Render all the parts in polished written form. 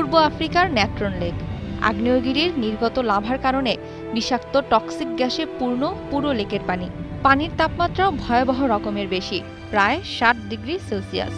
পূর্ব আফ্রিকার Natron lake. আগ্নেয়গিরির নির্গত লাভার কারণে বিষাক্ত টক্সিক গ্যাসে পূর্ণ পুরো লেকের পানি। পানির তাপমাত্রাও ভয়াবহ রকমের বেশি, প্রায় ৬০ ডিগ্রি সেলসিয়াস।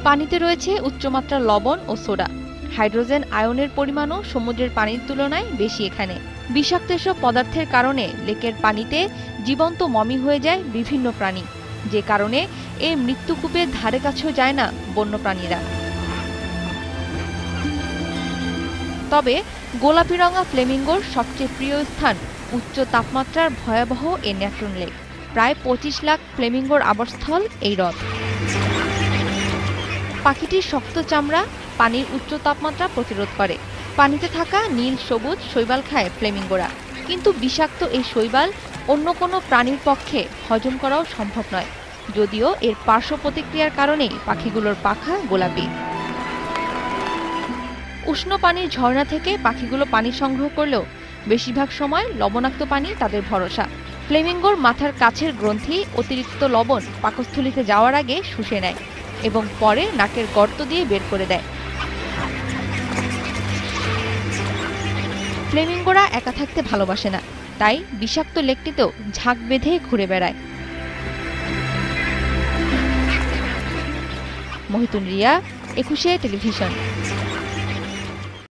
পানিতে রয়েছে উচ্চমাত্রার লবণ ও সোডা। হাইড্রোজেন আয়নের পরিমাণও সমুদ্রের পানির তুলনায় বেশি এখানে। বিষাক্ত এসব পদার্থের কারণে লেকের পানিতে জীবন্ত মমি হয়ে যায় বিভিন্ন প্রাণী, যে কারণে এই মৃত্যুকূপের ধারে কাছেও যায় না বন্যপ্রাণীরা। তবে গোলাপি রঙা ফ্লেমিঙ্গোর সবচেয়ে প্রিয় স্থান উচ্চ তাপমাত্রার ভয়াবহ এই ন্যাট্রন লেক। প্রায় ২৫ লাখ ফ্লেমিঙ্গোর আবাসস্থল এই হ্রদ। পাখিটির শক্ত চামড়া পানির উচ্চ তাপমাত্রা প্রতিরোধ করে। পানিতে থাকা নীল সবুজ শৈবাল খায় ফ্লেমিঙ্গোরা, কিন্তু বিষাক্ত এই শৈবাল অন্য কোনো প্রাণীর পক্ষে হজম করাও সম্ভব নয়, যদিও এর পার্শ্ব প্রতিক্রিয়ার কারণেই পাখিগুলোর পাখা গোলাপি। উষ্ণ পানির ঝর্ণা থেকে পাখিগুলো পানি সংগ্রহ করলেও বেশিরভাগ সময় লবণাক্ত পানি তাদের ভরসা। ফ্লেমিঙ্গোর মাথার কাছের গ্রন্থি অতিরিক্ত লবণ পাকস্থলীতে যাওয়ার আগে শুষে নেয় এবং পরে নাকের গর্ত দিয়ে বের করে দেয়। ফ্লেমিঙ্গোরা একা থাকতে ভালোবাসে না, তাই বিষাক্ত লেকটিতেও ঝাঁক বেঁধে ঘুরে বেড়ায়। মহিতুন রিয়া, ২১ টেলিভিশন।